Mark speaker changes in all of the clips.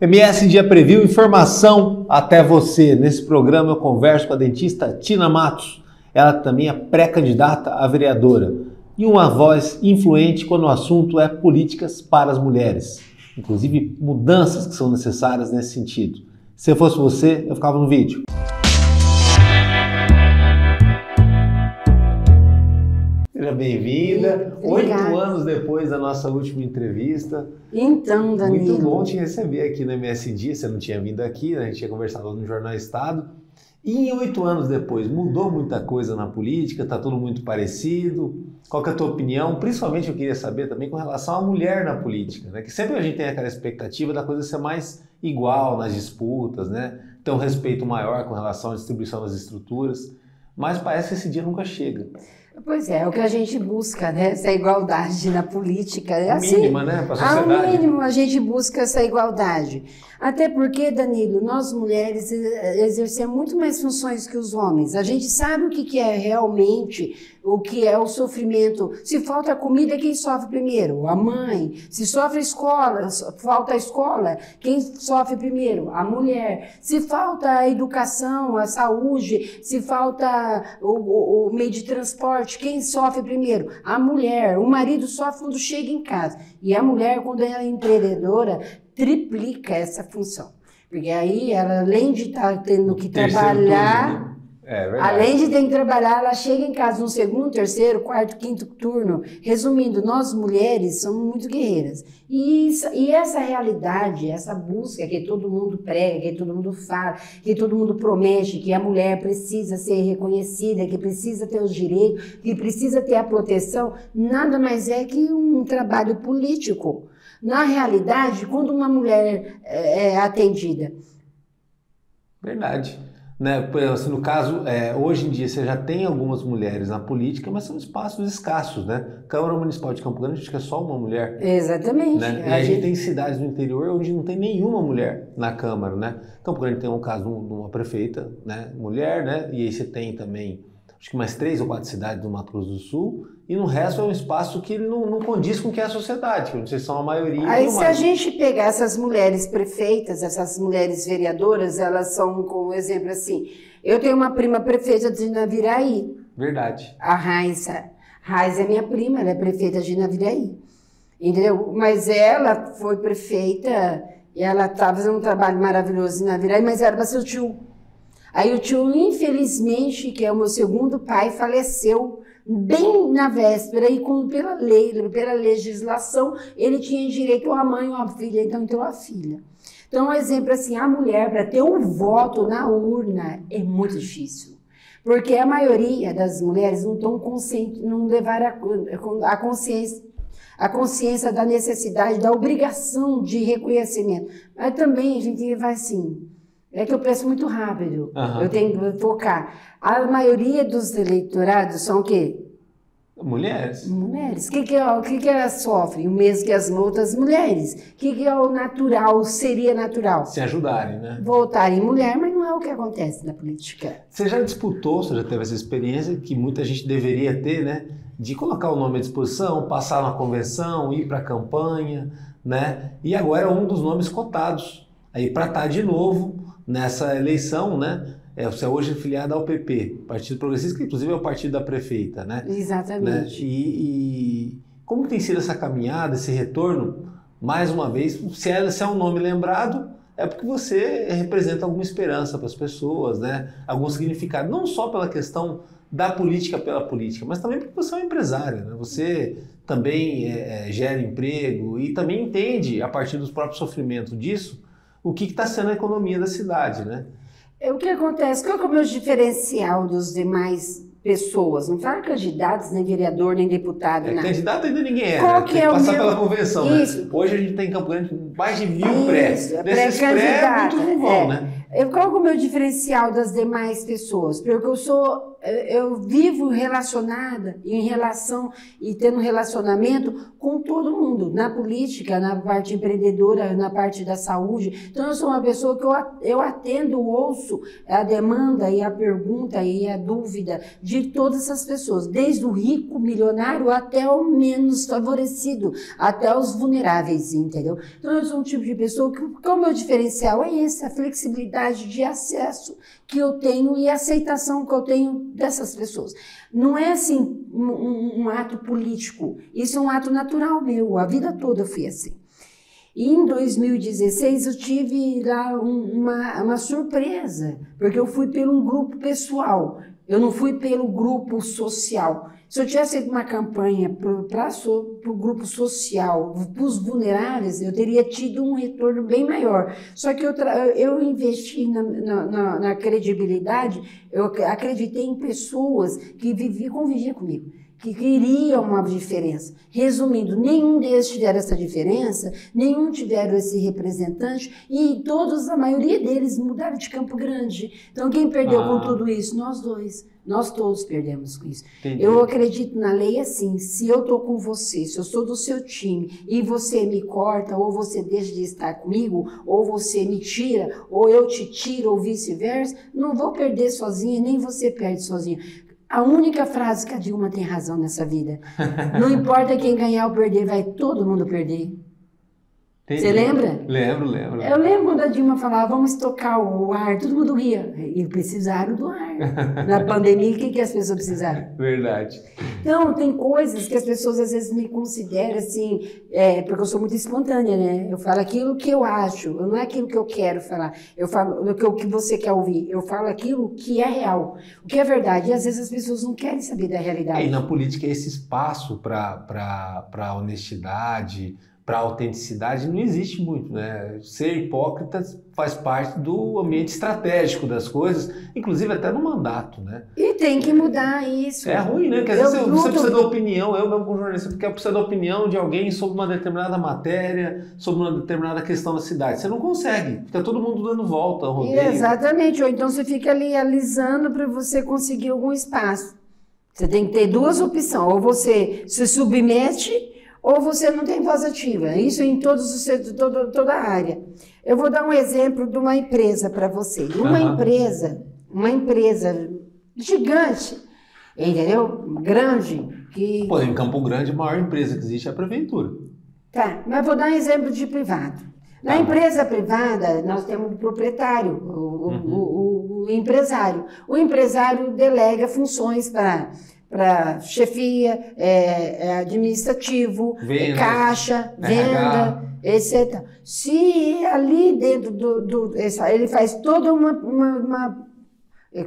Speaker 1: MS Dia Preview, informação até você. Nesse programa eu converso com a dentista Tina Matos. Ela também é pré-candidata a vereadora e uma voz influente quando o assunto é políticas para as mulheres. Inclusive mudanças que são necessárias nesse sentido. Se eu fosse você, eu ficava no vídeo. Seja bem-vinda. 8 anos depois da nossa última entrevista.
Speaker 2: Então, Danilo.
Speaker 1: Muito bom te receber aqui no MS Dia. Você não tinha vindo aqui, né? A gente tinha conversado no Jornal Estado. E em 8 anos depois, mudou muita coisa na política? Está tudo muito parecido? Qual que é a tua opinião? Principalmente eu queria saber também com relação à mulher na política, né? Que sempre a gente tem aquela expectativa da coisa ser mais igual nas disputas, né? Ter um respeito maior com relação à distribuição das estruturas. Mas parece que esse dia nunca chega.
Speaker 2: Pois é o que a gente busca, né? Essa igualdade na política. É assim,
Speaker 1: mínima, né? Para a sociedade.
Speaker 2: Ao mínimo a gente busca essa igualdade. Até porque, Danilo, nós mulheres exercemos muito mais funções que os homens. A gente sabe o que é realmente, o que é o sofrimento. Se falta comida, quem sofre primeiro? A mãe. Se sofre escola, falta a escola, quem sofre primeiro? A mulher. Se falta a educação, a saúde, se falta o meio de transporte, quem sofre primeiro? A mulher. O marido sofre quando chega em casa. E a mulher, quando ela é empreendedora, triplica essa função. Porque aí, ela, além de estar tendo que trabalhar... Além de ter que trabalhar, ela chega em casa no segundo, terceiro, quarto, quinto turno. Resumindo, nós mulheres somos muito guerreiras. E essa realidade, essa busca que todo mundo prega, que todo mundo fala, que todo mundo promete, que a mulher precisa ser reconhecida, que precisa ter os direitos, que precisa ter a proteção, nada mais é que um trabalho político. Na realidade, quando uma mulher é atendida.
Speaker 1: Verdade. Né? Assim, no caso, hoje em dia você já tem algumas mulheres na política, mas são espaços escassos, né? Câmara Municipal de Campo Grande, acho que é só uma mulher.
Speaker 2: Exatamente.
Speaker 1: Né? E a gente tem cidades no interior onde não tem nenhuma mulher na Câmara, né? Campo Grande tem um caso de uma prefeita, né? Mulher, né? E aí você tem também, acho que mais 3 ou 4 cidades do Mato Grosso do Sul, e no resto é um espaço que não condiz com o que é a sociedade, que vocês são a maioria.
Speaker 2: Aí se a gente pegar essas mulheres prefeitas, essas mulheres vereadoras, elas são, como exemplo assim, eu tenho uma prima prefeita de Naviraí.
Speaker 1: Verdade.
Speaker 2: A Raiza. Raiza é minha prima, ela é prefeita de Naviraí. Entendeu? Mas ela foi prefeita e ela estava fazendo um trabalho maravilhoso em Naviraí, mas era para seu tio. Aí o tio, infelizmente, que é o meu segundo pai, faleceu bem na véspera e pela lei, pela legislação, ele tinha direito a mãe ou a filha, então entrou a filha. Então, um exemplo assim, a mulher, para ter um voto na urna, é muito difícil. Porque a maioria das mulheres não estão conscientes, não levaram a consciência da necessidade, da obrigação de reconhecimento. Mas também a gente vai assim... É que eu penso muito rápido, eu tenho que focar. A maioria dos eleitorados são o quê?
Speaker 1: Mulheres.
Speaker 2: Mulheres. O que elas sofrem? O mesmo que as outras mulheres. O que é o natural, seria natural?
Speaker 1: Se ajudarem, né?
Speaker 2: Votarem em mulher, mas não é o que acontece na política.
Speaker 1: Você já disputou, você já teve essa experiência que muita gente deveria ter, né? De colocar o nome à disposição, passar na convenção, ir para a campanha, né? E agora é um dos nomes cotados aí para estar de novo nessa eleição, né? Você é hoje filiado ao PP, Partido Progressista, que inclusive é o partido da prefeita, né?
Speaker 2: Exatamente.
Speaker 1: Né? E como tem sido essa caminhada, esse retorno? Mais uma vez, se é um nome lembrado, é porque você representa alguma esperança para as pessoas, né? Algum significado, não só pela questão da política pela política, mas também porque você é um empresário, né? Você também gera emprego e também entende, a partir dos próprios sofrimentos disso, o que está sendo a economia da cidade, né?
Speaker 2: O que acontece? Qual é o meu diferencial dos demais pessoas? Não falo candidatos, nem vereador, nem deputado, nada.
Speaker 1: Candidato ainda ninguém é,
Speaker 2: Qual
Speaker 1: né?
Speaker 2: que
Speaker 1: Tem que
Speaker 2: é
Speaker 1: passar
Speaker 2: o meu...
Speaker 1: pela convenção,
Speaker 2: Isso.
Speaker 1: Né? Hoje a gente tem em Campo Grande mais de 1000 pré. Nesses
Speaker 2: pré-candidato.
Speaker 1: muitos não vão, né?
Speaker 2: Qual é o meu diferencial das demais pessoas? Porque eu sou eu vivo relacionada, em relação e tendo relacionamento com todo mundo, na política, na parte empreendedora, na parte da saúde. Então, eu sou uma pessoa que eu atendo, ouço a demanda e a pergunta e a dúvida de todas essas pessoas, desde o rico, milionário, até o menos favorecido, até os vulneráveis, entendeu? Então, eu sou um tipo de pessoa que o meu diferencial é esse, a flexibilidade de acesso que eu tenho e a aceitação que eu tenho dessas pessoas. Não é assim um ato político, isso é um ato natural meu, a vida toda eu fui assim. E em 2016 eu tive lá uma surpresa, porque eu fui pelo um grupo pessoal, eu não fui pelo grupo social. Se eu tivesse feito uma campanha para o grupo social, para os vulneráveis, eu teria tido um retorno bem maior. Só que eu investi na credibilidade, eu acreditei em pessoas que conviviam comigo, que queriam uma diferença. Resumindo, nenhum deles tiveram essa diferença, nenhum tiveram esse representante, e todos, a maioria deles mudaram de Campo Grande. Então, quem perdeu com tudo isso? Nós dois. Nós todos perdemos com isso.
Speaker 1: Entendi.
Speaker 2: Eu acredito na lei assim, se eu estou com você, se eu sou do seu time, e você me corta, ou você deixa de estar comigo, ou você me tira, ou eu te tiro, ou vice-versa, não vou perder sozinha, nem você perde sozinha. A única frase que a Dilma tem razão nessa vida. Não importa quem ganhar ou perder, vai todo mundo perder.
Speaker 1: Entendi.
Speaker 2: Você lembra?
Speaker 1: Lembro.
Speaker 2: Eu lembro quando a Dilma falava, vamos estocar o ar, todo mundo ria. E precisaram do ar. Na pandemia, o que as pessoas precisaram?
Speaker 1: Verdade.
Speaker 2: Então, tem coisas que as pessoas às vezes me consideram assim, porque eu sou muito espontânea, né? Eu falo aquilo que eu acho, não é aquilo que eu quero falar. Eu falo o que você quer ouvir, eu falo aquilo que é real, o que é verdade. E às vezes as pessoas não querem saber da realidade.
Speaker 1: E na política, esse espaço para honestidade, para autenticidade, não existe muito, né? Ser hipócrita faz parte do ambiente estratégico das coisas, inclusive até no mandato, né?
Speaker 2: E tem que mudar isso.
Speaker 1: É ruim, né? Porque às vezes você precisa da opinião, eu mesmo como jornalista, porque precisa da opinião de alguém sobre uma determinada matéria, sobre uma determinada questão da cidade. Você não consegue, fica todo mundo dando volta, rodeio.
Speaker 2: Exatamente, ou então você fica ali alisando para você conseguir algum espaço. Você tem que ter duas opções, ou você se submete, ou você não tem voz ativa. Isso em todos os toda a área. Eu vou dar um exemplo de uma empresa para você. Uma empresa gigante, entendeu? Grande. Que...
Speaker 1: Pô, em Campo Grande, a maior empresa que existe é a prefeitura.
Speaker 2: Tá, mas vou dar um exemplo de privado. Na empresa privada, nós temos o proprietário, o empresário. O empresário delega funções para chefia, administrativo,
Speaker 1: Vendas,
Speaker 2: caixa, venda, etc. Se ali dentro ele faz toda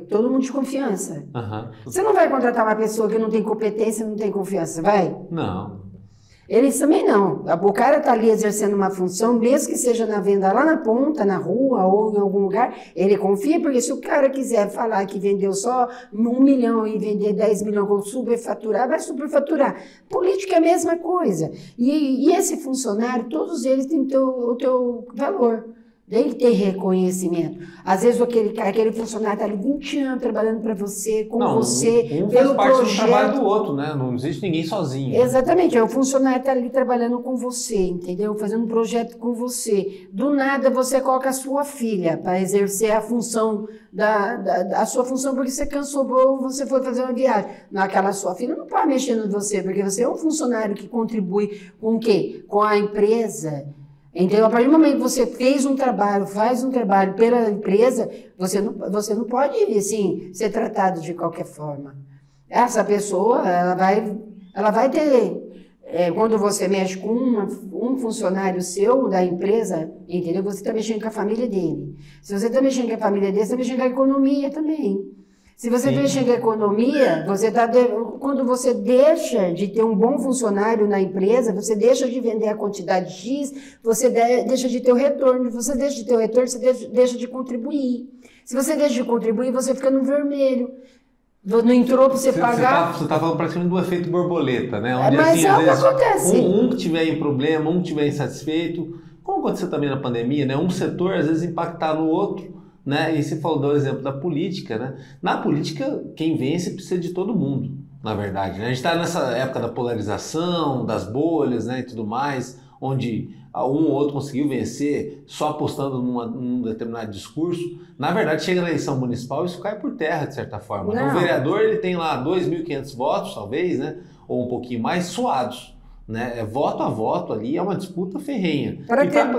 Speaker 2: todo mundo de confiança. Você não vai contratar uma pessoa que não tem competência, não tem confiança, vai?
Speaker 1: Não.
Speaker 2: Eles também não. O cara está ali exercendo uma função, mesmo que seja na venda lá na ponta, na rua ou em algum lugar, ele confia, porque se o cara quiser falar que vendeu só 1 milhão e vender 10 milhões com superfaturar, vai superfaturar. Política é a mesma coisa. E esse funcionário, todos eles têm o teu valor. Tem que ter reconhecimento. Às vezes aquele funcionário está ali 20 anos trabalhando para você, você,
Speaker 1: pelo projeto. Do trabalho do outro, né? Não existe ninguém sozinho.
Speaker 2: Exatamente. O funcionário está ali trabalhando com você, entendeu? Fazendo um projeto com você. Do nada você coloca a sua filha para exercer a função a sua função porque você cansou ou você foi fazer uma viagem. Aquela sua filha não pode mexer em você, porque você é um funcionário que contribui com o quê? Com a empresa. Então, a partir do momento que você faz um trabalho pela empresa, você não pode, assim, ser tratado de qualquer forma. Essa pessoa, ela vai ter, quando você mexe com um funcionário seu da empresa, entendeu? Você está mexendo com a família dele. Se você está mexendo com a família dele, você está mexendo com a economia também. Se você mexer com a economia, quando você deixa de ter um bom funcionário na empresa, você deixa de vender a quantidade X, você deixa de ter o retorno. Você deixa de ter o retorno, você deixa de contribuir. Se você deixa de contribuir, você fica no vermelho. Não entrou para você pagar.
Speaker 1: Você está falando praticamente do efeito borboleta, né? Onde,
Speaker 2: mas
Speaker 1: assim,
Speaker 2: é o que acontece.
Speaker 1: Um que tiver em problema, um que tiver insatisfeito. Como aconteceu também na pandemia, né? Um setor às vezes impactar no outro, né? E você falou do exemplo da política, né? Na política, quem vence precisa de todo mundo, na verdade, né? A gente está nessa época da polarização, das bolhas, né, e tudo mais, onde um ou outro conseguiu vencer só apostando num determinado discurso. Na verdade, chega na eleição municipal, isso cai por terra, de certa forma. Né? O vereador, ele tem lá 2.500 votos, talvez, né? Ou um pouquinho mais, suados. Né? É voto a voto ali, é uma disputa ferrenha.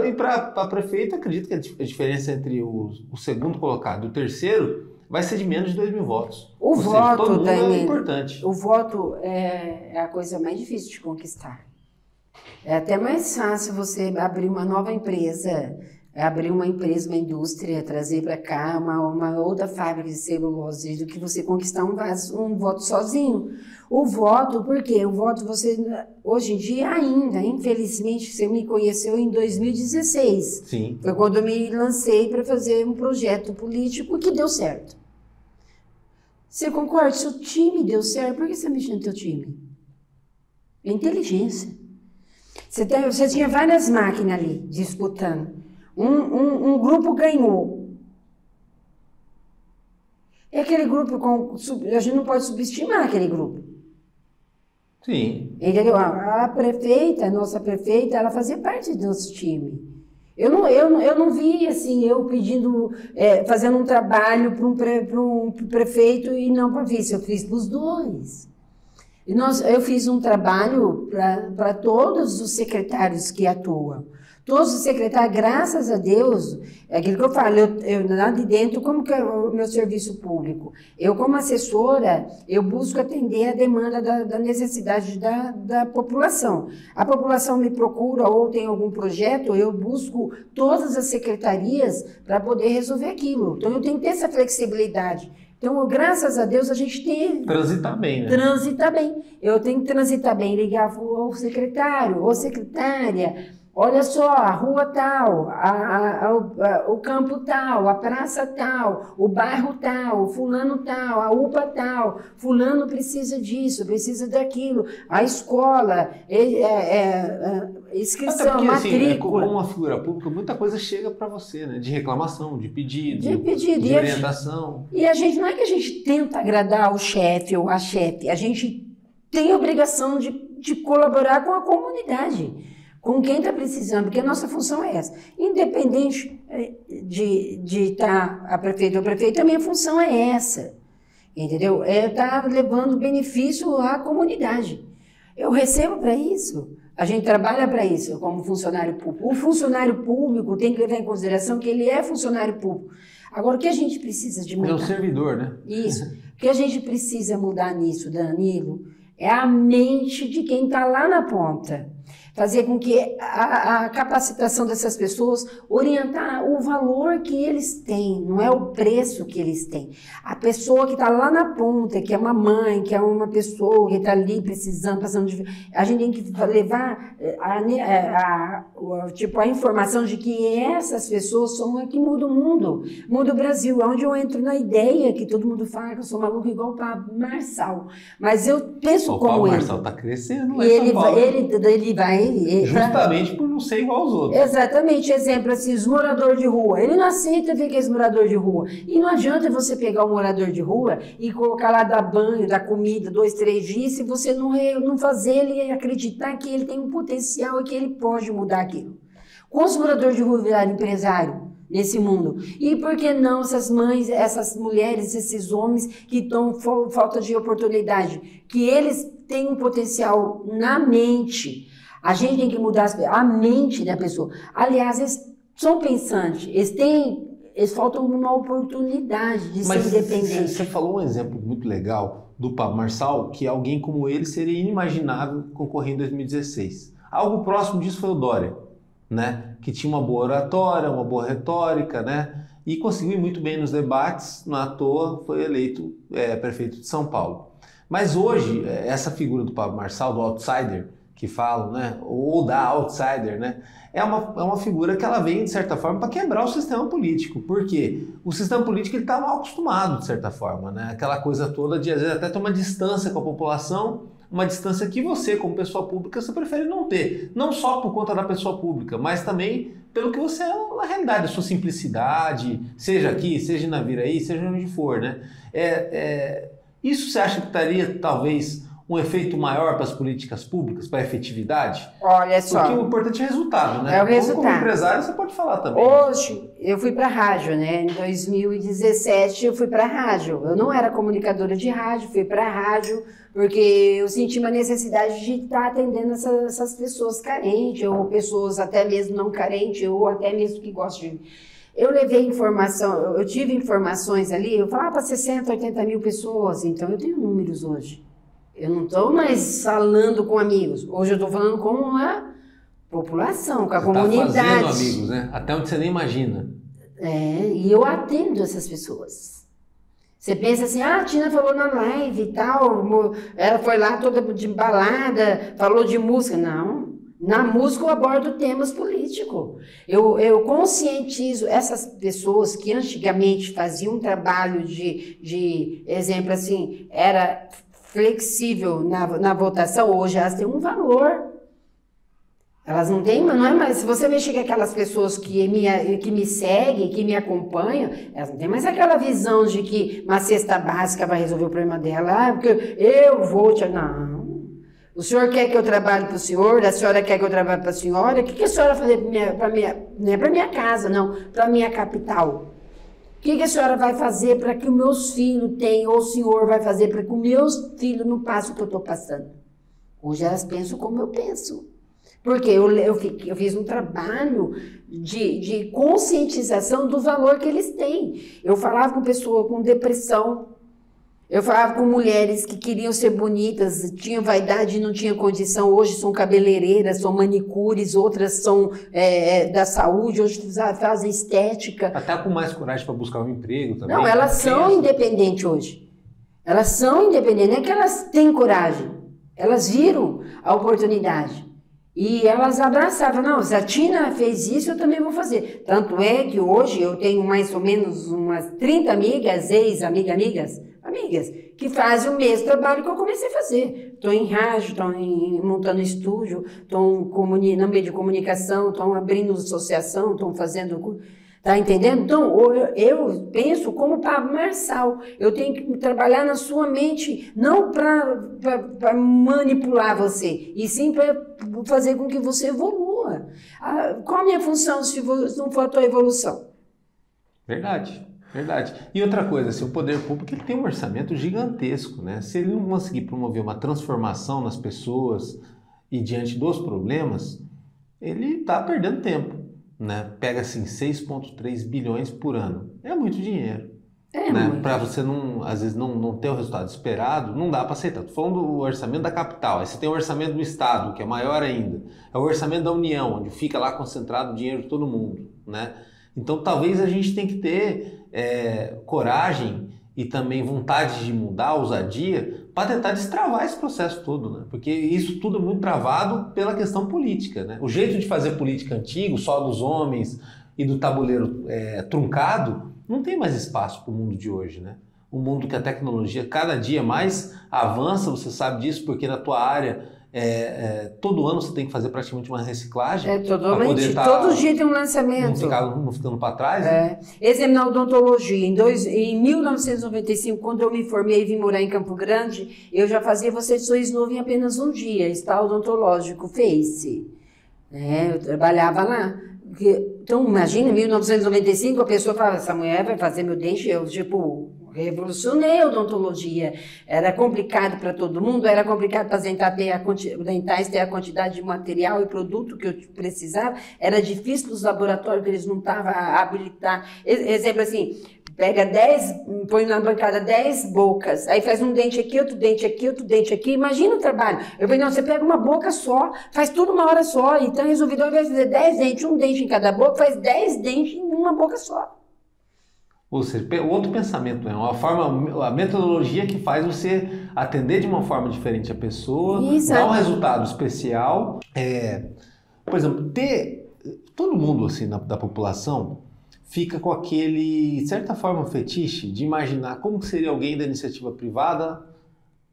Speaker 1: E para prefeito, acredito que a diferença entre o segundo colocado e o terceiro vai ser de menos de 2.000 votos.
Speaker 2: O voto,
Speaker 1: todo mundo é
Speaker 2: Danilo,
Speaker 1: importante.
Speaker 2: O voto é a coisa mais difícil de conquistar. É até mais fácil você abrir uma nova empresa, abrir uma empresa, uma indústria, trazer para cá uma outra fábrica de celulose do que você conquistar um voto sozinho. O voto, por quê? O voto você, hoje em dia ainda, infelizmente, você me conheceu em 2016.
Speaker 1: Sim.
Speaker 2: Foi quando eu me lancei para fazer um projeto político que deu certo. Você concorda? Se o time deu certo, por que você mexeu no teu time? É inteligência. Você tinha várias máquinas ali disputando. Um grupo ganhou. E aquele grupo, a gente não pode subestimar aquele grupo.
Speaker 1: Sim.
Speaker 2: Entendeu? A nossa prefeita, ela fazia parte do nosso time. Eu não vi assim, eu pedindo, fazendo um trabalho para um prefeito e não para vice, eu fiz para os dois. Eu fiz um trabalho para todos os secretários que atuam. Todos os secretários, graças a Deus, é aquilo que eu falo, eu lá de dentro, como que é o meu serviço público? Eu, como assessora, eu busco atender a demanda da necessidade da população. A população me procura ou tem algum projeto, eu busco todas as secretarias para poder resolver aquilo. Então, eu tenho que ter essa flexibilidade. Então, graças a Deus, a gente tem...
Speaker 1: Transitar bem, né?
Speaker 2: Transitar bem. Eu tenho que transitar bem, ligar ao secretário ou secretária. Olha só, a rua tal, o campo tal, a praça tal, o bairro tal, o fulano tal, a UPA tal, fulano precisa disso, precisa daquilo, a escola, inscrição,
Speaker 1: porque,
Speaker 2: matrícula.
Speaker 1: Assim, como uma figura pública, muita coisa chega para você, né? De reclamação, de pedido, de orientação.
Speaker 2: E a gente, não é que a gente tenta agradar o chefe ou a chefe, a gente tem a obrigação de colaborar com a comunidade. Com quem está precisando, porque a nossa função é essa. Independente de estar a prefeita ou prefeito, a minha função é essa, entendeu? É estar levando benefício à comunidade. Eu recebo para isso, a gente trabalha para isso como funcionário público. O funcionário público tem que levar em consideração que ele é funcionário público. Agora, o que a gente precisa de mudar?
Speaker 1: É um servidor, né?
Speaker 2: Isso. O que a gente precisa mudar nisso, Danilo, é a mente de quem está lá na ponta. Fazer com que a capacitação dessas pessoas orientar o valor que eles têm, não é o preço que eles têm. A pessoa que está lá na ponta, que é uma mãe, que é uma pessoa que está ali precisando, passando de... A gente tem que levar a informação de que essas pessoas são as que mudam o mundo, muda o Brasil. É onde eu entro na ideia que todo mundo fala que eu sou maluco igual o Pablo Marçal. Mas eu penso como ele. O Pablo
Speaker 1: Marçal está crescendo lá
Speaker 2: em
Speaker 1: São Paulo.
Speaker 2: Ele vai...
Speaker 1: Justamente por não ser igual aos outros.
Speaker 2: Exatamente, exemplo assim, os moradores de rua. Ele não aceita ver aqueles moradores de rua. E não adianta você pegar um morador de rua e colocar lá, dar banho, dar comida, 2, 3 dias, se você não fazer ele acreditar que ele tem um potencial e que ele pode mudar aquilo. Quantos moradores de rua viraram empresário nesse mundo? E por que não essas mães, essas mulheres, esses homens que estão falta de oportunidade? Que eles têm um potencial na mente. A gente tem que mudar a mente da pessoa. Aliás, eles são pensantes, eles faltam uma oportunidade de ser independente.
Speaker 1: Você falou um exemplo muito legal do Pablo Marçal, que alguém como ele seria inimaginável concorrer em 2016. Algo próximo disso foi o Dória, né? Que tinha uma boa oratória, uma boa retórica, né? E conseguiu ir muito bem nos debates, não à toa foi eleito prefeito de São Paulo. Mas hoje, essa figura do Pablo Marçal, do outsider, que falam, né? Ou da outsider, né? É uma figura que ela vem, de certa forma, para quebrar o sistema político. Por quê? O sistema político está mal acostumado, de certa forma, né? Aquela coisa toda de, às vezes, até ter uma distância com a população uma distância que você, como pessoa pública, você prefere não ter. Não só por conta da pessoa pública, mas também pelo que você é na realidade, a sua simplicidade, seja aqui, seja na Viraí, seja onde for, né? Isso você acha que estaria, talvez, um efeito maior para as políticas públicas, para a efetividade?
Speaker 2: Olha só.
Speaker 1: Porque o importante é o resultado, né?
Speaker 2: É o resultado.
Speaker 1: Como empresário, você pode falar também.
Speaker 2: Hoje, eu fui para a rádio, né? Em 2017, eu fui para a rádio. Eu não era comunicadora de rádio, fui para a rádio porque eu senti uma necessidade de estar atendendo essas pessoas carentes, ou pessoas até mesmo não carentes, ou até mesmo que gostam de... Eu levei informação, eu tive informações ali, eu falava para 60, 80 mil pessoas, então eu tenho números hoje. Eu não estou mais falando com amigos. Hoje eu estou falando com a população, com a comunidade.
Speaker 1: Tá fazendo amigos, né? Até onde você nem imagina.
Speaker 2: E eu atendo essas pessoas. Você pensa assim, a Tina falou na live e tal, ela foi lá toda de balada, falou de música. Não, na música eu abordo temas políticos. Eu conscientizo essas pessoas que antigamente faziam um trabalho de exemplo assim, era flexível na votação, hoje elas têm um valor. Elas não têm, mas não é mais. Se você mexer com aquelas pessoas que me seguem, que me acompanham, elas não têm mais aquela visão de que uma cesta básica vai resolver o problema dela. Porque eu vou te. Não. O senhor quer que eu trabalhe para o senhor? A senhora quer que eu trabalhe para a senhora? O que a senhora vai fazer para minha. Não é para minha casa, não, para a minha capital. O que a senhora vai fazer para que os meus filhos tenham, ou o senhor vai fazer para que os meus filhos não passem o que eu estou passando? Hoje elas pensam como eu penso. Porque eu fiz um trabalho de conscientização do valor que eles têm. Eu falava com pessoas com depressão, eu falava com mulheres que queriam ser bonitas, tinham vaidade e não tinham condição, hoje são cabeleireiras, são manicures, outras são da saúde, hoje fazem estética.
Speaker 1: Até com mais coragem para buscar um emprego também.
Speaker 2: Não, elas são independentes hoje. Elas são independentes, não é que elas têm coragem, elas viram a oportunidade. E elas abraçavam, não, se a Tina fez isso, eu também vou fazer. Tanto é que hoje eu tenho mais ou menos umas 30 amigas, amigas, que fazem o mesmo trabalho que eu comecei a fazer. Estou em rádio, estou montando estúdio, estou no meio de comunicação, estou abrindo associação, estou fazendo... Tá entendendo? Então, eu penso como Pablo Marçal. Eu tenho que trabalhar na sua mente, não para manipular você, e sim para fazer com que você evolua. Qual a minha função se não for a tua evolução?
Speaker 1: Verdade. E outra coisa, assim, o poder público ele tem um orçamento gigantesco, né? Se ele não conseguir promover uma transformação nas pessoas e diante dos problemas, ele está perdendo tempo. Né? Pega assim 6,3 bilhões por ano. É muito dinheiro. Né? Para você às vezes não ter o resultado esperado, não dá para aceitar. Estou falando do orçamento da capital. Aí você tem o orçamento do Estado, que é maior ainda. É o orçamento da União, onde fica lá concentrado o dinheiro de todo mundo. Né? Então talvez a gente tenha que ter coragem e também vontade de mudar, ousadia, para tentar destravar esse processo todo, né? Porque isso tudo é muito travado pela questão política, né? O jeito de fazer política antigo, só dos homens e do tabuleiro truncado, não tem mais espaço para o mundo de hoje, né? Um mundo que a tecnologia cada dia mais avança, você sabe disso, porque na tua área todo ano você tem que fazer praticamente uma reciclagem.
Speaker 2: Totalmente. Todo dia tem um lançamento.
Speaker 1: Não ficando para trás. Né?
Speaker 2: Exemplo na odontologia. Em 1995, quando eu me formei e vim morar em Campo Grande, eu já fazia Você Sorriso Novo em apenas um dia. Está odontológico, Face. Eu trabalhava lá. Então, imagina, em 1995, a pessoa falava, essa mulher vai fazer meu dente, eu, revolucionei a odontologia. Era complicado para todo mundo, era complicado para os dentais ter a quantidade de material e produto que eu precisava, era difícil para os laboratórios que eles não estavam habilitados. Exemplo assim, pega 10, põe na bancada 10 bocas, aí faz um dente aqui, outro dente aqui, outro dente aqui, imagina o trabalho. Eu falei, não, você pega uma boca só, faz tudo uma hora só, então resolvido, ao invés de fazer 10 dentes, um dente em cada boca, faz 10 dentes em uma boca só.
Speaker 1: Ou seja, outro pensamento, né? A metodologia que faz você atender de uma forma diferente a pessoa, dar um resultado especial. Por exemplo, todo mundo assim, da população fica com aquele, de certa forma, fetiche de imaginar como seria alguém da iniciativa privada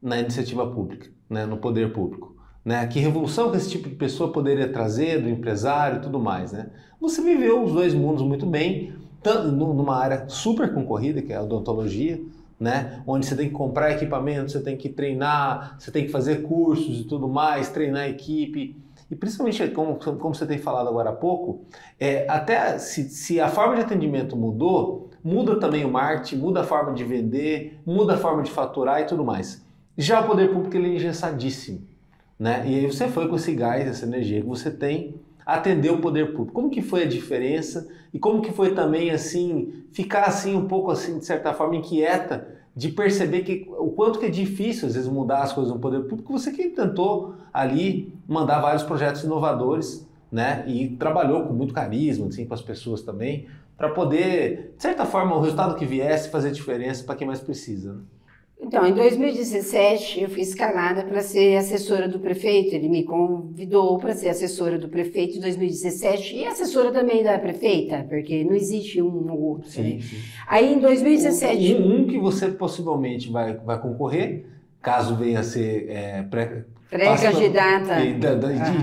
Speaker 1: na iniciativa pública. né, no poder público? Né? Que revolução que esse tipo de pessoa poderia trazer, do empresário e tudo mais, né? Você viveu os dois mundos muito bem, numa área super concorrida, que é a odontologia, né? Onde você tem que comprar equipamento, você tem que treinar, você tem que fazer cursos e tudo mais, treinar a equipe. E principalmente, como você tem falado agora há pouco, até se a forma de atendimento mudou, muda também o marketing, muda a forma de vender, muda a forma de faturar e tudo mais. Já o poder público ele é engessadíssimo, né? E aí você foi com esse gás, essa energia que você tem, atender o poder público. Como que foi a diferença e como que foi também assim, ficar assim um pouco assim, de certa forma, inquieta de perceber o quanto que é difícil às vezes mudar as coisas no poder público, você que tentou ali mandar vários projetos inovadores, né? E trabalhou com muito carisma assim, com as pessoas também, para poder, de certa forma, o resultado que viesse fazer diferença para quem mais precisa, né?
Speaker 2: Então, em 2017, eu fui escalada para ser assessora do prefeito. Ele me convidou para ser assessora do prefeito em 2017 e assessora também da prefeita, porque não existe um ou outro.
Speaker 1: Sim, sim.
Speaker 2: Aí, em 2017...
Speaker 1: Um que você possivelmente vai concorrer, caso venha a ser
Speaker 2: pré-candidata.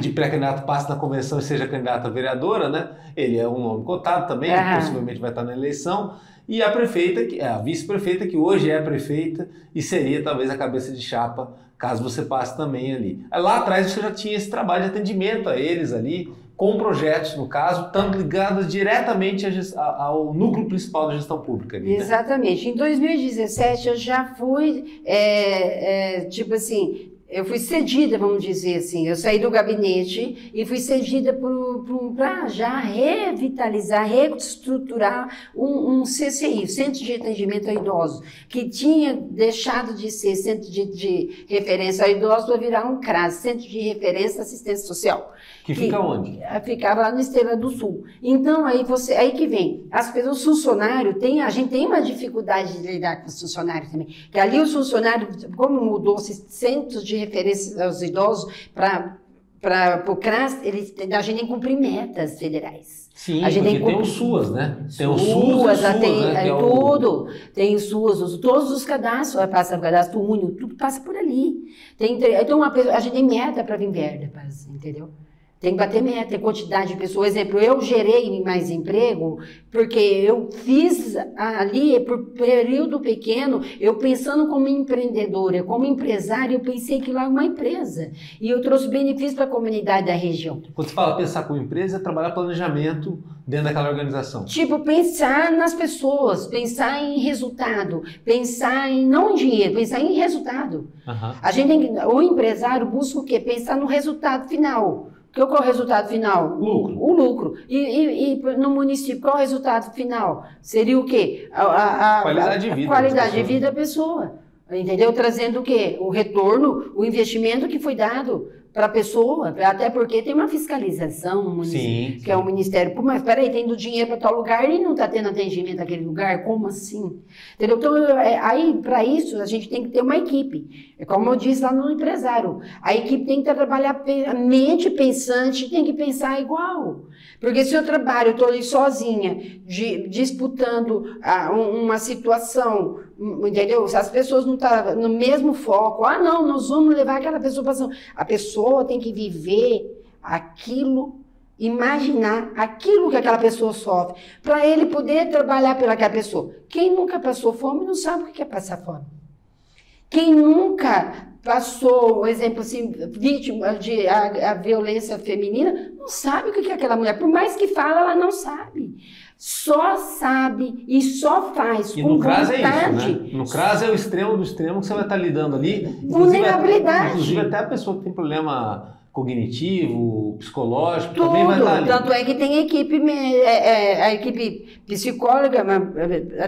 Speaker 1: De pré-candidato passe na convenção e seja candidata a vereadora, né? Ele é um nome cotado também, que possivelmente vai estar na eleição. E a prefeita, a vice-prefeita, que hoje é prefeita e seria talvez a cabeça de chapa, caso você passe também ali. Lá atrás você já tinha esse trabalho de atendimento a eles ali, com projetos, no caso, tanto ligados diretamente ao núcleo principal da gestão pública. Ali, né?
Speaker 2: Exatamente. Em 2017 eu já fui, tipo assim... Eu fui cedida, vamos dizer assim, eu saí do gabinete e fui cedida para já revitalizar, reestruturar um CCI, Centro de Atendimento a Idosos, que tinha deixado de ser Centro de Referência a Idosos para virar um CRAS, Centro de Referência à Assistência Social.
Speaker 1: Que fica onde?
Speaker 2: Ficava lá no Estrela do Sul. Então, aí que vem, as pessoas, os funcionários, a gente tem uma dificuldade de lidar com os funcionários também, que ali os funcionários, como mudou-se centros de referência aos idosos para o CRAS, a gente tem que cumprir metas federais.
Speaker 1: Sim,
Speaker 2: a gente
Speaker 1: porque tem o SUAS, né? Tem o SUAS,
Speaker 2: tem tudo. Tem o SUAS, todos os cadastros, passa o cadastro único, tudo passa por ali. Então, a gente tem meta para vir verde, entendeu? Tem que bater meta, tem quantidade de pessoas. Por exemplo, eu gerei mais emprego porque eu fiz ali, por período pequeno, eu pensando como empreendedora, como empresária, eu pensei que lá é uma empresa. E eu trouxe benefícios para a comunidade da região.
Speaker 1: Quando você fala pensar como empresa, é trabalhar planejamento dentro daquela organização.
Speaker 2: Tipo, pensar nas pessoas, pensar em resultado, pensar não em dinheiro, pensar em resultado. A gente o empresário busca o quê? Pensar no resultado final. Qual é o resultado final?
Speaker 1: Lucro.
Speaker 2: O lucro. E no município, qual é o resultado final? Seria o quê?
Speaker 1: Qualidade de vida.
Speaker 2: Qualidade de vida da pessoa. Entendeu? Trazendo o quê? O retorno, o investimento que foi dado para a pessoa, até porque tem uma fiscalização no município, que é o Ministério Público, mas peraí, tendo dinheiro para tal lugar e não está tendo atendimento naquele lugar, como assim? Entendeu? Então, aí, para isso, a gente tem que ter uma equipe. É como eu disse lá no empresário, a equipe tem que trabalhar mente pensante, tem que pensar igual. Porque se eu trabalho, eu estou ali sozinha, disputando uma situação, entendeu? Se as pessoas não estão no mesmo foco, não, nós vamos levar aquela pessoa para ação. A pessoa tem que viver aquilo, imaginar aquilo que aquela pessoa sofre, para ele poder trabalhar pelaquela pessoa. Quem nunca passou fome não sabe o que é passar fome. Quem nunca passou, por exemplo, assim, vítima de a violência feminina, não sabe o que é aquela mulher. Por mais que fala, ela não sabe. Só sabe e só faz.
Speaker 1: E no CRAS é isso, né? No CRAS é o extremo do extremo que você vai estar lidando ali.
Speaker 2: Vulnerabilidade.
Speaker 1: Inclusive até a pessoa que tem problema cognitivo, psicológico,
Speaker 2: tudo.
Speaker 1: Também vai estar ali.
Speaker 2: Tanto é que tem equipe, a equipe psicóloga,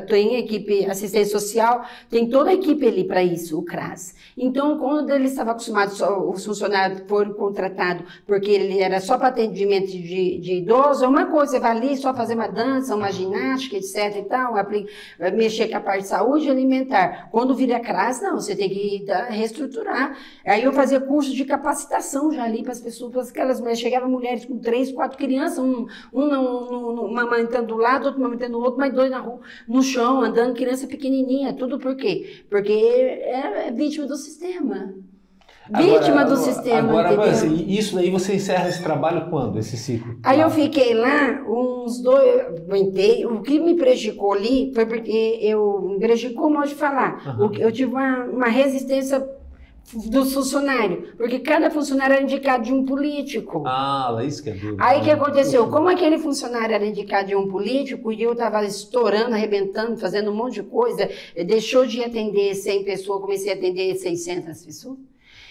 Speaker 2: tem equipe assistência social, tem toda a equipe ali para isso, o CRAS. Então, quando ele estava acostumado, os funcionários foram contratados porque ele era só para atendimento de idoso, é uma coisa, você vai ali só fazer uma dança, uma ginástica, etc e tal, mexer com a parte de saúde alimentar. Quando vira CRAS, não, você tem que reestruturar. Aí eu fazia curso de capacitação já ali para as pessoas, para aquelas mulheres, chegavam mulheres com 3, 4 crianças, uma amamentando do lado, outro amamentando do outro, mais 2 na rua, no chão, andando, criança pequenininha, tudo por quê? Porque é vítima do sistema. Vítima do sistema,
Speaker 1: agora,
Speaker 2: entendeu?
Speaker 1: isso daí você encerra esse trabalho quando, esse ciclo?
Speaker 2: Aí eu fiquei lá uns 2, aguentei. O que me prejudicou ali foi porque me prejudicou, modo de falar. Eu tive uma resistência dos funcionários, porque cada funcionário era indicado de um político.
Speaker 1: Ah, isso que é duro.
Speaker 2: Aí o que aconteceu? Como aquele funcionário era indicado de um político e eu estava estourando, arrebentando, fazendo um monte de coisa, deixou de atender 100 pessoas, comecei a atender 600 pessoas.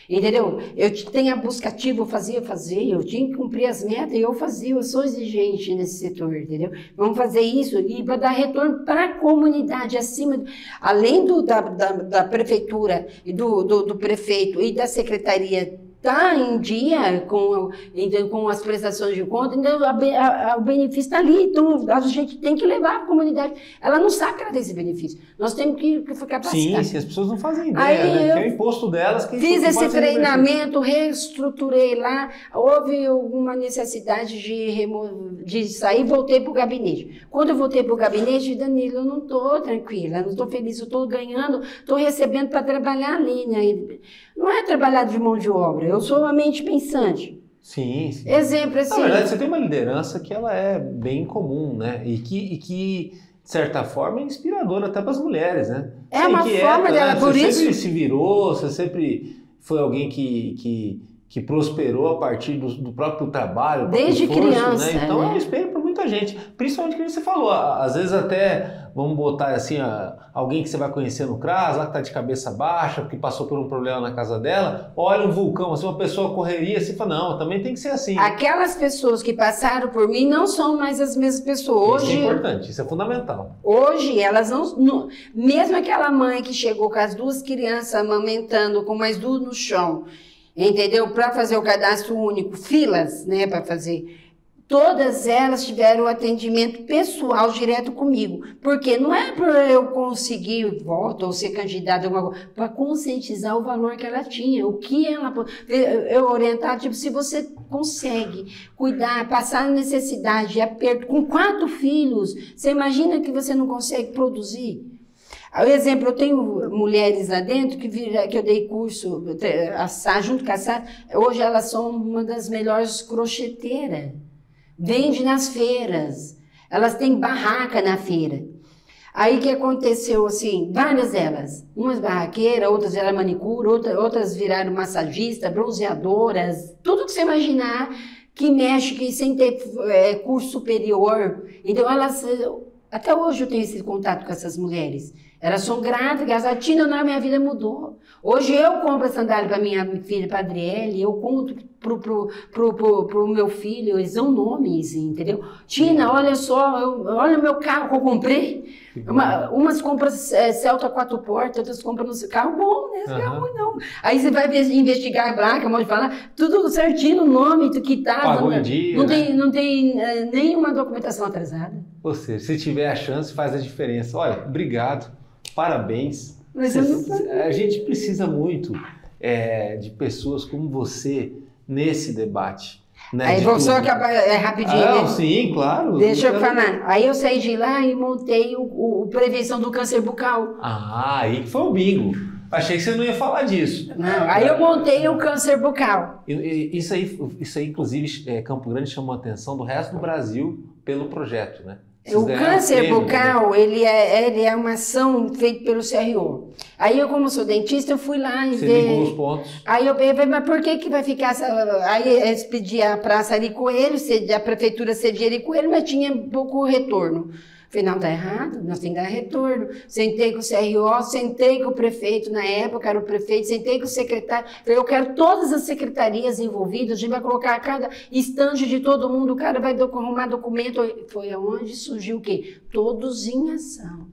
Speaker 2: Entendeu? Eu tinha a busca ativa, eu fazia, eu tinha que cumprir as metas e eu fazia, eu sou exigente nesse setor, entendeu? Vamos fazer isso e para dar retorno para a comunidade, além da prefeitura e do prefeito e da secretaria está em dia com as prestações de conta, então o benefício está ali, então a gente tem que levar a comunidade. Ela não sabe que ela tem esse benefício. Nós temos que ficar capacitados.
Speaker 1: Sim, as pessoas não fazem ideia, né? Que é o imposto delas. Que
Speaker 2: fiz esse treinamento, reestruturei lá, houve alguma necessidade de sair, voltei para o gabinete. Quando eu voltei para o gabinete, Danilo, eu não estou tranquila, não estou feliz, eu estou ganhando, estou recebendo para trabalhar ali, né? Não é trabalhar de mão de obra, eu sou uma mente pensante.
Speaker 1: Sim.
Speaker 2: Exemplo assim.
Speaker 1: Na verdade, você tem uma liderança que ela é bem comum, né? E que de certa forma, é inspiradora até para as mulheres, né?
Speaker 2: É uma forma dela,
Speaker 1: né?
Speaker 2: Por isso...
Speaker 1: Você sempre se virou, você sempre foi alguém que prosperou a partir do próprio trabalho,
Speaker 2: desde
Speaker 1: esforço,
Speaker 2: criança,
Speaker 1: né? Então
Speaker 2: né?
Speaker 1: é um espelho para muita gente, principalmente que você falou, às vezes até, vamos botar assim, alguém que você vai conhecer no CRAS, lá que está de cabeça baixa, porque passou por um problema na casa dela, olha um vulcão, assim, uma pessoa correria, assim, fala, não, também tem que ser assim.
Speaker 2: Aquelas pessoas que passaram por mim não são mais as mesmas pessoas.
Speaker 1: Isso é importante, isso é fundamental.
Speaker 2: Hoje, elas não... Mesmo aquela mãe que chegou com as 2 crianças amamentando, com mais 2 no chão, entendeu? Para fazer o cadastro único, filas, né, para fazer. Todas elas tiveram atendimento pessoal direto comigo. Porque não é para eu conseguir voto ou ser candidata, para conscientizar o valor que ela tinha, o que ela... Eu orientar, tipo, se você consegue cuidar, passar necessidade, aperto, com 4 filhos, você imagina que você não consegue produzir? Por exemplo, eu tenho mulheres lá dentro que eu dei curso, junto com a Sá, hoje elas são uma das melhores crocheteiras. Vende nas feiras, elas têm barraca na feira. Aí o que aconteceu, assim, várias delas, umas barraqueiras, outras viraram manicure, outras viraram massagista, bronzeadoras, tudo que você imaginar que mexe, que sem ter curso superior. Então elas, até hoje eu tenho esse contato com essas mulheres. Elas são gratas, a Tina, na minha vida mudou. Hoje eu compro a sandália para minha filha, para a Adriele, eu compro pro meu filho, eles dão nomes, entendeu? Tina, olha só, olha o meu carro que eu comprei. Umas compram Celta 4 portas, outras compram no carro bom, né? Esse carro ruim não. Aí você vai investigar a placa, pode falar, tudo certinho, o nome, quitado.
Speaker 1: Pagou em dia,
Speaker 2: não tem nenhuma documentação atrasada.
Speaker 1: Ou seja, se tiver a chance, faz a diferença. Olha, obrigado, parabéns. A gente precisa muito de pessoas como você nesse debate. Né,
Speaker 2: aí vou só acabar rapidinho.
Speaker 1: Não, sim, claro.
Speaker 2: Deixa eu falar. Aí eu saí de lá e montei o Prevenção do Câncer Bucal.
Speaker 1: Ah, aí que foi o bingo. Achei que você não ia falar disso.
Speaker 2: Não, aí eu montei o Câncer Bucal.
Speaker 1: Isso aí, inclusive, Campo Grande chamou a atenção do resto do Brasil pelo projeto, né?
Speaker 2: O câncer bucal, ele é uma ação feita pelo CRO. Aí eu, como sou dentista, eu fui lá e
Speaker 1: ver... Você ligou os pontos.
Speaker 2: Aí eu falei, mas por que vai ficar essa... Aí eles pediam a praça Ari Coelho, a prefeitura cedia Ari Coelho, mas tinha pouco retorno. Falei, não, tá errado, nós temos que dar retorno. Sentei com o CRO, sentei com o prefeito, na época era o prefeito, sentei com o secretário. Falei, eu quero todas as secretarias envolvidas, a gente vai colocar cada estande de todo mundo, o cara vai arrumar documento. Foi aonde surgiu o quê? Todos em ação.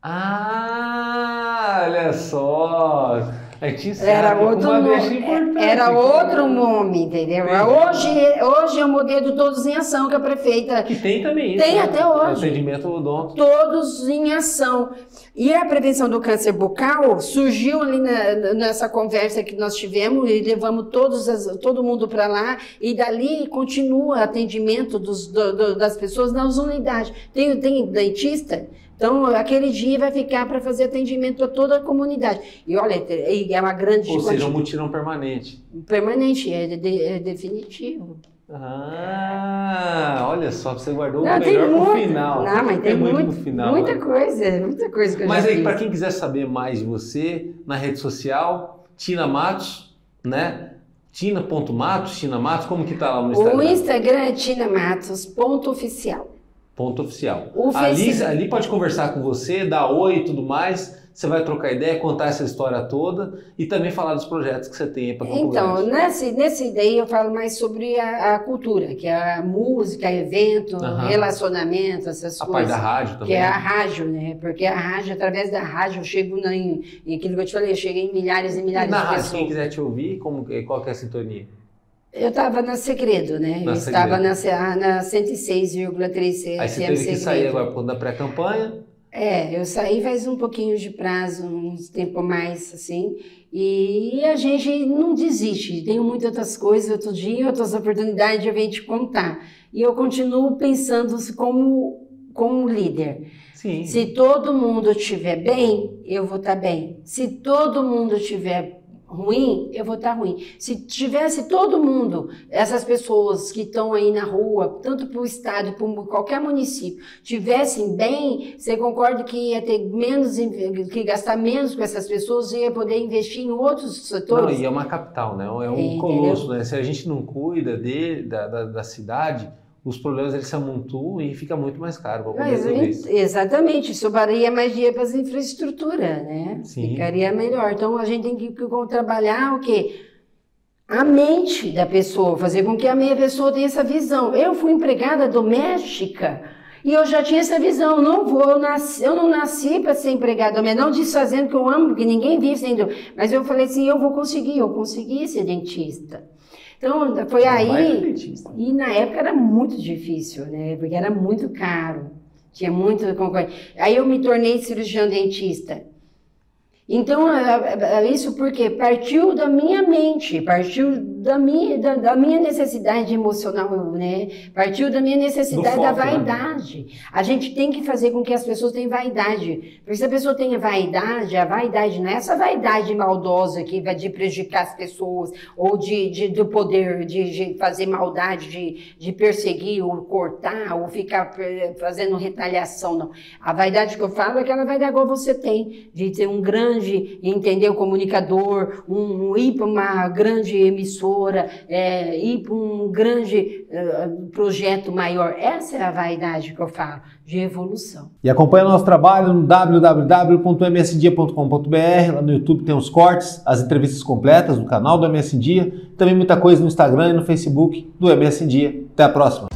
Speaker 1: Ah, olha só...
Speaker 2: Era outro nome, entendeu? Hoje é o modelo Todos em Ação que a prefeita...
Speaker 1: Que tem também isso.
Speaker 2: Tem até hoje.
Speaker 1: Atendimento odonto.
Speaker 2: Todos em Ação. E a prevenção do câncer bucal surgiu ali nessa conversa que nós tivemos e levamos todo mundo para lá e dali continua atendimento das pessoas nas unidades. Tem dentista Então, aquele dia vai ficar para fazer atendimento a toda a comunidade. E olha, é uma grande...
Speaker 1: Ou seja, um mutirão permanente.
Speaker 2: Permanente, é definitivo.
Speaker 1: Ah, olha só, você guardou o melhor pro final.
Speaker 2: Não, mas tem
Speaker 1: muito pro final.
Speaker 2: Muita coisa que eu
Speaker 1: mas
Speaker 2: já
Speaker 1: aí,
Speaker 2: fiz.
Speaker 1: para quem quiser saber mais de você, na rede social, Tina Matos, né? Tina.Matos, Tina Matos, como que tá lá no Instagram?
Speaker 2: O Instagram é tinamatos.oficial.
Speaker 1: Ponto oficial.
Speaker 2: O
Speaker 1: Ali pode conversar com você, dar oi e tudo mais. Você vai trocar ideia, contar essa história toda e também falar dos projetos que você tem para Campo
Speaker 2: Então,
Speaker 1: Grande.
Speaker 2: nesse daí eu falo mais sobre a cultura, que é a música, evento, relacionamento, essas coisas.
Speaker 1: A parte da rádio também.
Speaker 2: Que é a rádio, né? Porque a rádio, através da rádio, eu chego em aquilo que eu te falei, eu cheguei em milhares e milhares
Speaker 1: de
Speaker 2: pessoas.
Speaker 1: Rádio, quem quiser te ouvir, qual que é a sintonia?
Speaker 2: Eu estava na Segredo, né? Eu estava na 106,3
Speaker 1: Aí você teve que sair agora por conta da pré-campanha?
Speaker 2: Eu saí faz um pouquinho de prazo, uns tempo mais, assim, e a gente não desiste, tem muitas outras coisas, outro dia, outras oportunidades eu venho te contar. E eu continuo pensando como líder.
Speaker 1: Sim.
Speaker 2: Se todo mundo estiver bem, eu vou estar bem. Se todo mundo estiver ruim, eu vou estar ruim. Se tivesse todo mundo, essas pessoas que estão aí na rua, tanto para o estado, para qualquer município, tivessem bem, você concorda que ia ter que gastar menos com essas pessoas e ia poder investir em outros setores?
Speaker 1: Não, e é uma capital, né? É um colosso, né? Se a gente não cuida da cidade, os problemas eles se amontoam e fica muito mais caro para poder resolver isso.
Speaker 2: Exatamente, sobraria mais dinheiro para as infraestruturas, né?
Speaker 1: Sim.
Speaker 2: Ficaria melhor. Então a gente tem que trabalhar o quê? A mente da pessoa, fazer com que a minha pessoa tenha essa visão. Eu fui empregada doméstica e eu já tinha essa visão. Eu não nasci para ser empregada doméstica, não desfazendo que eu amo, porque ninguém vive sendo. Mas eu falei assim, eu consegui ser dentista. Então, foi aí, e na época era muito difícil, né? Porque era muito caro, tinha muita concorrência. Aí eu me tornei cirurgião dentista. Então, isso porque partiu da minha mente, partiu da minha necessidade emocional, né? Partiu da minha necessidade da vaidade. Né? A gente tem que fazer com que as pessoas tenham vaidade. Porque se a pessoa tem vaidade, a vaidade não é essa vaidade maldosa que vai de prejudicar as pessoas, ou do poder de fazer maldade, de perseguir, ou cortar, ou ficar fazendo retaliação, não. A vaidade que eu falo é aquela vaidade igual você tem, de ter um grande, entendeu, comunicador, ir para uma grande emissora, ir para um grande projeto maior. Essa é a vaidade que eu falo, de evolução.
Speaker 1: E acompanha o nosso trabalho no www.msdia.com.br, lá no YouTube tem os cortes, as entrevistas completas do canal do MS Dia, também muita coisa no Instagram e no Facebook do MS Dia. Até a próxima!